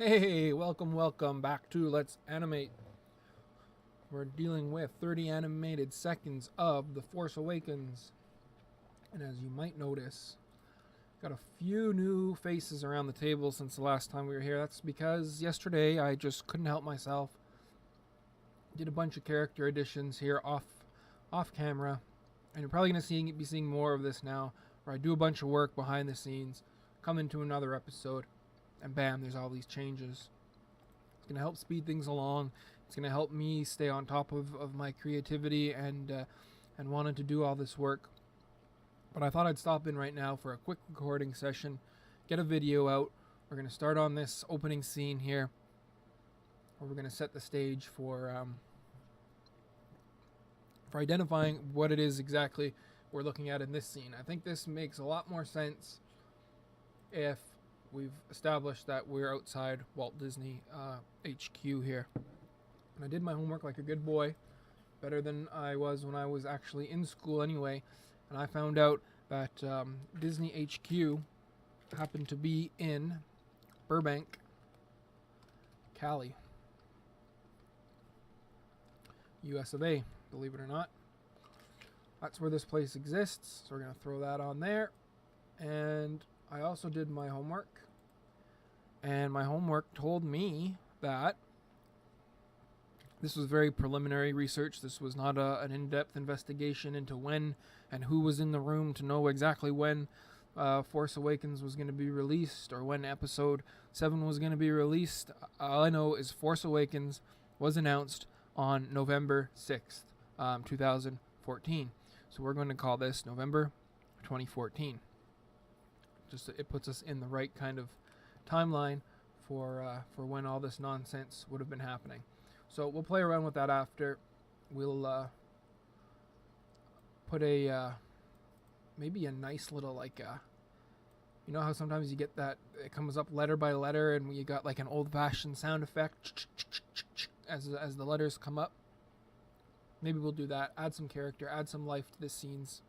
Hey, welcome back to Let's Animate. We're dealing with 30 animated seconds of The Force Awakens. And as you might notice, got a few new faces around the table since the last time we were here. That's because yesterday I just couldn't help myself. Did a bunch of character additions here off camera. And you're probably going to be seeing more of this now, where I do a bunch of work behind the scenes, come into another episode, and bam, there's all these changes. It's going to help speed things along. It's going to help me stay on top of my creativity and wanted to do all this work. But I thought I'd stop in right now for a quick recording session, get a video out. We're going to start on this opening scene here, where we're going to set the stage for identifying what it is exactly we're looking at in this scene. I think this makes a lot more sense if we've established that we're outside Walt Disney HQ here. And I did my homework like a good boy, better than I was when I was actually in school anyway. And I found out that Disney HQ happened to be in Burbank, Cali, US of A, believe it or not. That's where this place exists, so we're going to throw that on there. And I also did my homework, and my homework told me that this was very preliminary research. This was not an in-depth investigation into when and who was in the room to know exactly when Force Awakens was going to be released or when Episode 7 was going to be released. All I know is Force Awakens was announced on November 6th, 2014. So we're going to call this November 2014. Just it puts us in the right kind of timeline for when all this nonsense would have been happening. So we'll play around with that after. We'll put a maybe a nice little you know how sometimes you get that it comes up letter by letter and you got like an old-fashioned sound effect as the letters come up. Maybe we'll do that. Add some character, add some life to the scenes.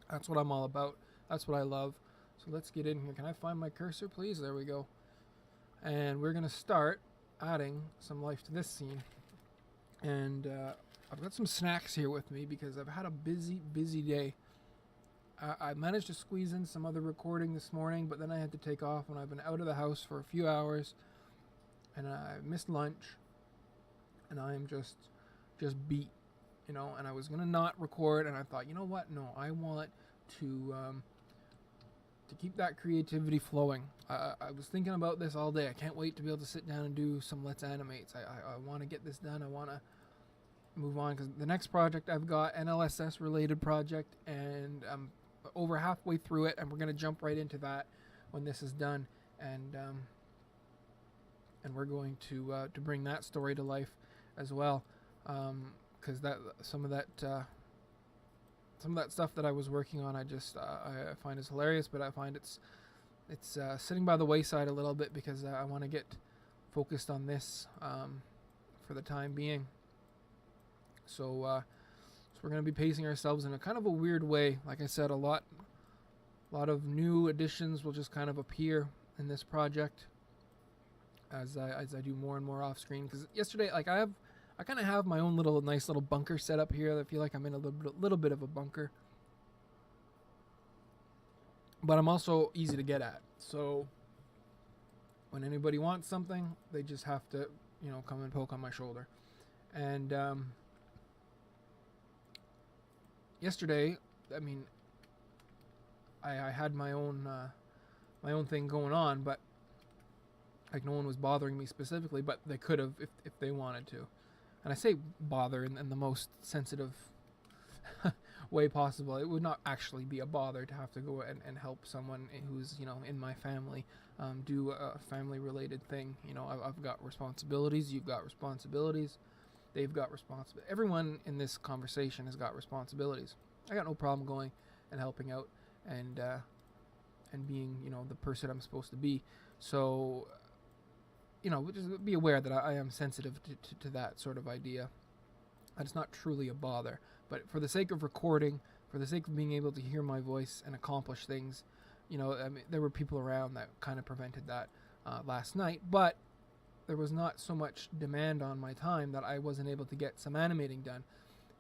That's what I'm all about. That's what I love. So let's get in here. Can I find my cursor, please? There we go. And we're going to start adding some life to this scene. And I've got some snacks here with me because I've had a busy day. I managed to squeeze in some other recording this morning, but then I had to take off when I've been out of the house for a few hours. And I missed lunch. And I am just beat, you know. And I was going to not record, and I thought, you know what? No, I want to keep that creativity flowing. I was thinking about this all day. I can't wait to be able to sit down and do some Let's Animates. I want to get this done. I want to move on because the next project I've got, NLSS related project, and I'm over halfway through it, and we're going to jump right into that when this is done, and we're going to bring that story to life as well, because that some of that stuff that I was working on, I find is hilarious, but I find it's sitting by the wayside a little bit because I want to get focused on this for the time being. So we're going to be pacing ourselves in a kind of a weird way. Like I said, a lot of new additions will just kind of appear in this project as I do more and more off screen. Because yesterday, like I kind of have my own nice little bunker set up here. I feel like I'm in a little bit of a bunker. But I'm also easy to get at. So when anybody wants something, they just have to, you know, come and poke on my shoulder. And yesterday, I mean, I had my own thing going on, but like no one was bothering me specifically, but they could have if they wanted to. And I say bother in the most sensitive way possible. It would not actually be a bother to have to go and help someone who's, you know, in my family do a family related thing. You know, I've got responsibilities. You've got responsibilities. They've got responsibilities. Everyone in this conversation has got responsibilities. I got no problem going and helping out and being, you know, the person I'm supposed to be. So, you know, just be aware that I am sensitive to that sort of idea. That it's not truly a bother. But for the sake of recording, for the sake of being able to hear my voice and accomplish things, you know, I mean, there were people around that kind of prevented that last night. But there was not so much demand on my time that I wasn't able to get some animating done,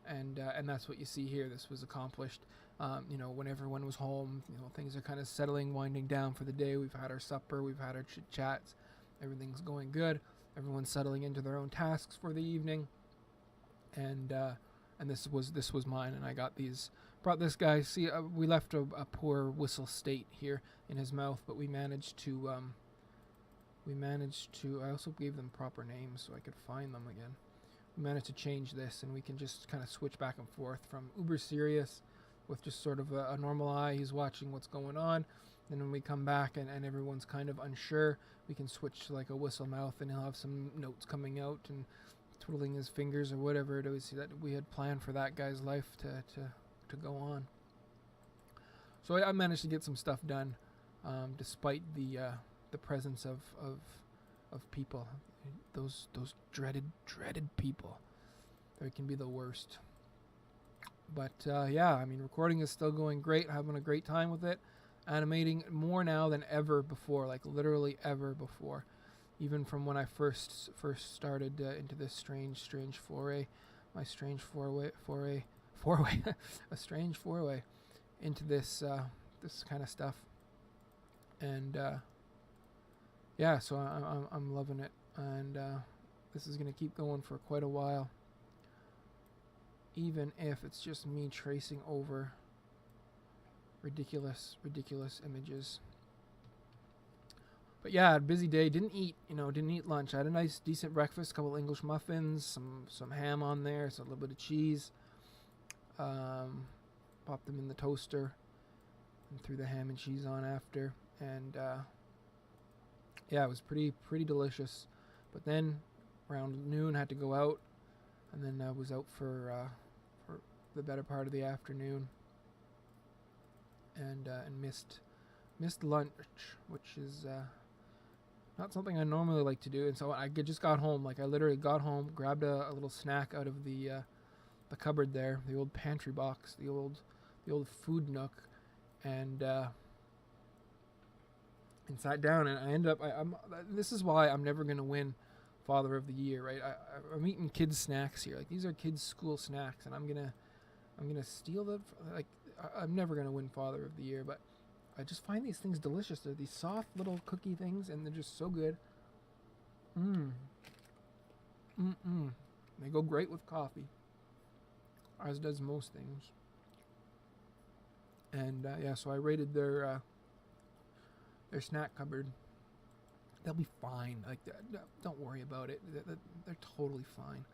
and that's what you see here. This was accomplished, when everyone was home. Things are kind of settling, winding down for the day. We've had our supper, we've had our chit chats, everything's going good. Everyone's settling into their own tasks for the evening, and this was mine, and I brought this guy. See, we left a poor whistle state here in his mouth, but we managed to. I also gave them proper names so I could find them again. We managed to change this, and we can just kind of switch back and forth from uber serious with just sort of a normal eye. He's watching what's going on. Then when we come back and everyone's kind of unsure, we can switch to like a whistle mouth, and he'll have some notes coming out and twiddling his fingers or whatever it is that we had planned for that guy's life to go on. So I managed to get some stuff done, despite the presence of people, those dreaded people. They can be the worst. But recording is still going great. Having a great time with it. Animating more now than ever before, like literally ever before. Even from when I first started into this strange foray, my strange foray, a strange foray into this kind of stuff. And so I'm loving it, and this is gonna keep going for quite a while, even if it's just me tracing over ridiculous images. But yeah, busy day. Didn't eat lunch. I had a nice decent breakfast, a couple English muffins, some ham on there, so a little bit of cheese. Popped them in the toaster and threw the ham and cheese on after, and it was pretty delicious. But then around noon had to go out, and then I was out for the better part of the afternoon, and missed lunch, which is not something I normally like to do. And so I just got home. Like I literally got home, grabbed a little snack out of the cupboard there, the old pantry box, the old food nook, and sat down, and I ended up. This is why I'm never gonna win Father of the Year, right? I'm eating kids' snacks here. Like these are kids' school snacks, and I'm gonna steal them. Like I'm never gonna win Father of the Year, but I just find these things delicious. They're these soft little cookie things, and they're just so good. They go great with coffee, as does most things. And so I raided their snack cupboard. They'll be fine. Like, don't worry about it. They're totally fine.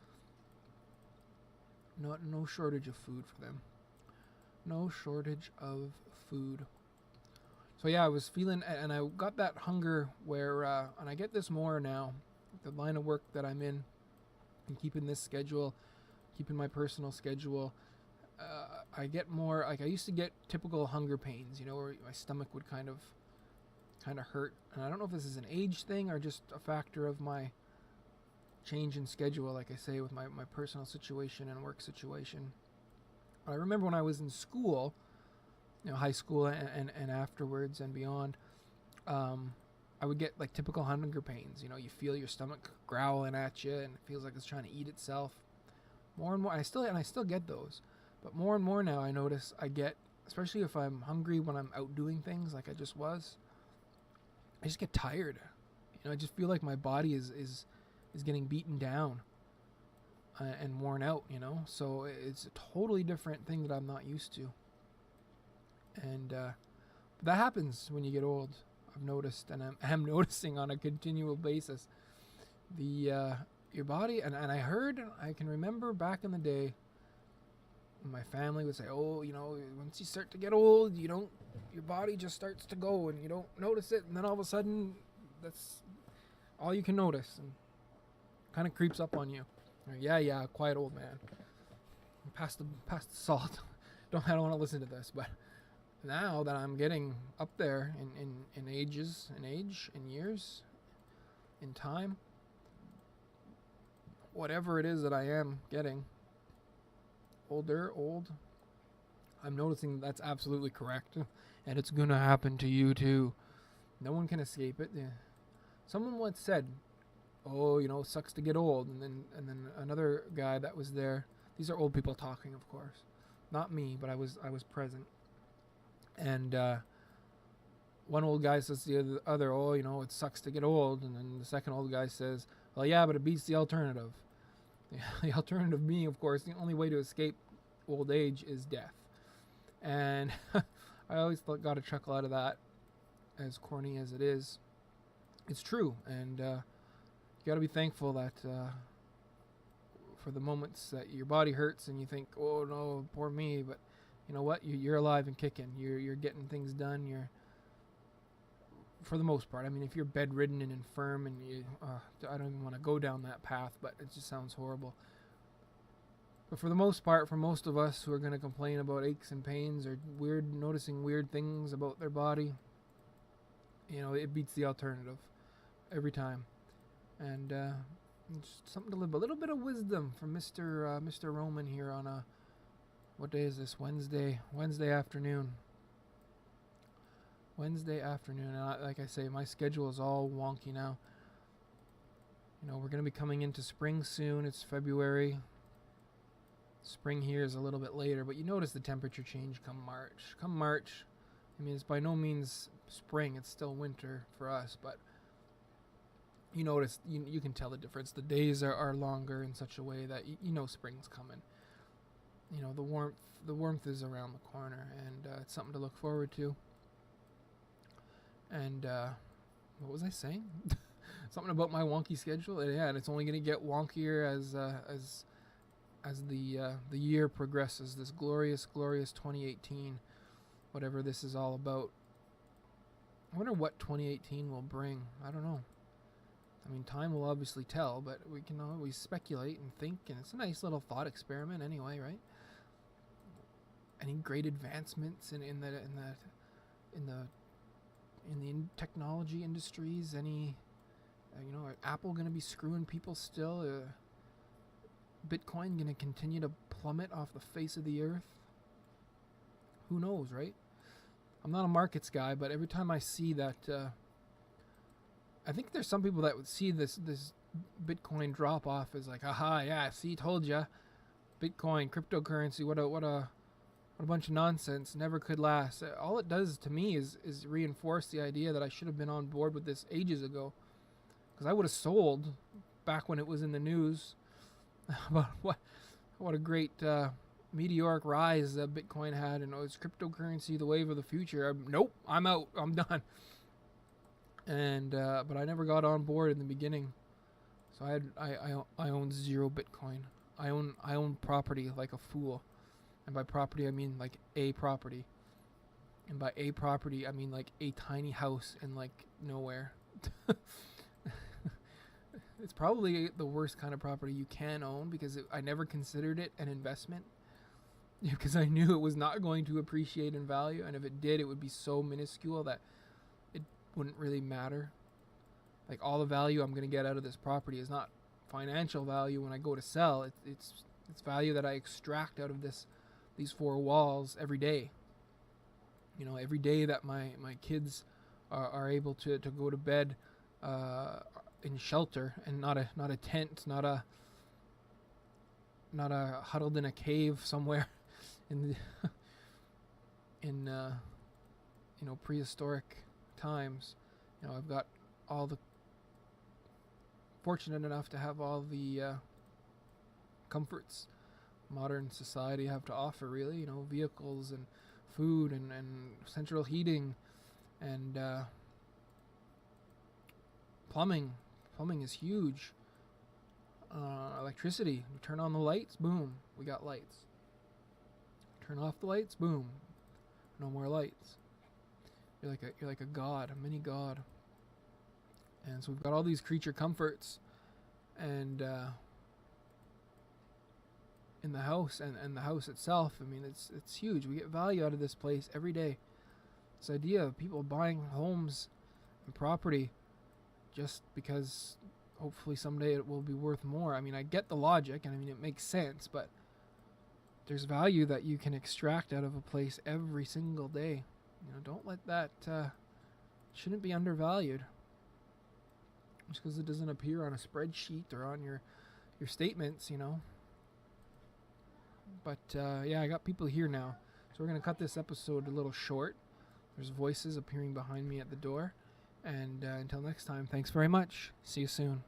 No shortage of food for them. No shortage of food. So yeah, I was feeling, and I got that hunger where, and I get this more now, the line of work that I'm in, and keeping this schedule, keeping my personal schedule. I get more, like I used to get typical hunger pains, where my stomach would kind of hurt. And I don't know if this is an age thing or just a factor of my change in schedule, like I say, with my personal situation and work situation. But I remember when I was in school, high school and afterwards and beyond, I would get like typical hunger pains. You feel your stomach growling at you, and it feels like it's trying to eat itself. More and more, I still get those, but more and more now I notice I get, especially if I'm hungry when I'm out doing things like I just was. I just get tired. I just feel like my body is getting beaten down and worn out. So it's a totally different thing that I'm not used to. And that happens when you get old. I've noticed, and I'm noticing on a continual basis. Your body, and I can remember back in the day, my family would say, "Oh, once you start to get old, your body just starts to go, and you don't notice it, and then all of a sudden, that's all you can notice, and kind of creeps up on you." Yeah, quiet old man. Pass the salt. I don't want to listen to this, but now that I'm getting up there in age, in years, in time, whatever it is that I am getting, old, I'm noticing that's absolutely correct, and it's gonna happen to you too. No one can escape it. Someone once said, oh, you know, it sucks to get old. And then another guy that was there. These are old people talking, of course, not me, but I was present. And one old guy says to the other, oh, you know, it sucks to get old. And then the second old guy says, well, yeah, but it beats the alternative. The alternative being, of course, the only way to escape old age is death. And I always got a chuckle out of that, as corny as it is. It's true, and you got to be thankful that for the moments that your body hurts and you think, oh no, poor me, but you know what? You're alive and kicking. You're getting things done. You're, for the most part. I mean, if you're bedridden and infirm, and I don't even want to go down that path, but it just sounds horrible. But for the most part, for most of us who are going to complain about aches and pains or noticing weird things about their body, you know, it beats the alternative every time. And just something to live. A little bit of wisdom from Mr. Roman here on what day is this? Wednesday afternoon. Wednesday afternoon. And like I say, my schedule is all wonky now. You know, we're going to be coming into spring soon. It's February. Spring here is a little bit later, but you notice the temperature change come March. Come March, I mean, it's by no means spring. It's still winter for us, but you notice, you can tell the difference. The days are longer in such a way that you know spring's coming. You know, the warmth is around the corner, and it's something to look forward to. And what was I saying? Something about my wonky schedule. Yeah, and it's only going to get wonkier as the year progresses. This glorious 2018, whatever this is all about. I wonder what 2018 will bring. I don't know. I mean, time will obviously tell, but we can always speculate and think, and it's a nice little thought experiment anyway, right? Any great advancements in technology industries? Any, are Apple going to be screwing people still? Bitcoin going to continue to plummet off the face of the earth? Who knows, right? I'm not a markets guy, but every time I see that, I think there's some people that would see this Bitcoin drop off as like, aha, yeah, see, told ya, Bitcoin, cryptocurrency, what a bunch of nonsense, never could last. All it does to me is reinforce the idea that I should have been on board with this ages ago, because I would have sold back when it was in the news about what a great meteoric rise that Bitcoin had, and it's cryptocurrency, the wave of the future. Nope, I'm out, I'm done. And but I never got on board in the beginning, so I own 0 Bitcoin. I own property like a fool, and by property I mean like a property, and by a property I mean like a tiny house in like nowhere. It's probably the worst kind of property you can own, because I never considered it an investment, because I knew it was not going to appreciate in value, and if it did, it would be so minuscule that it wouldn't really matter. Like, all the value I'm going to get out of this property is not financial value when I go to sell. It's value that I extract out of these 4 walls every day. You know, every day that my kids are able to go to bed in shelter, and not a tent, not a huddled in a cave somewhere in prehistoric times. You know, I've got fortunate enough to have all the comforts modern society have to offer, really. You know, vehicles and food and central heating and plumbing. Plumbing is huge. Electricity. You turn on the lights, boom, we got lights. Turn off the lights, boom, no more lights. You're like a god, a mini god. And so we've got all these creature comforts, and in the house and the house itself. I mean, it's huge. We get value out of this place every day. This idea of people buying homes and property just because hopefully someday it will be worth more. I mean, I get the logic, and I mean, it makes sense, but there's value that you can extract out of a place every single day. You know, don't let that, shouldn't be undervalued. just because it doesn't appear on a spreadsheet or on your statements, you know. But yeah, I got people here now, so we're gonna cut this episode a little short. There's voices appearing behind me at the door, and until next time, thanks very much. See you soon.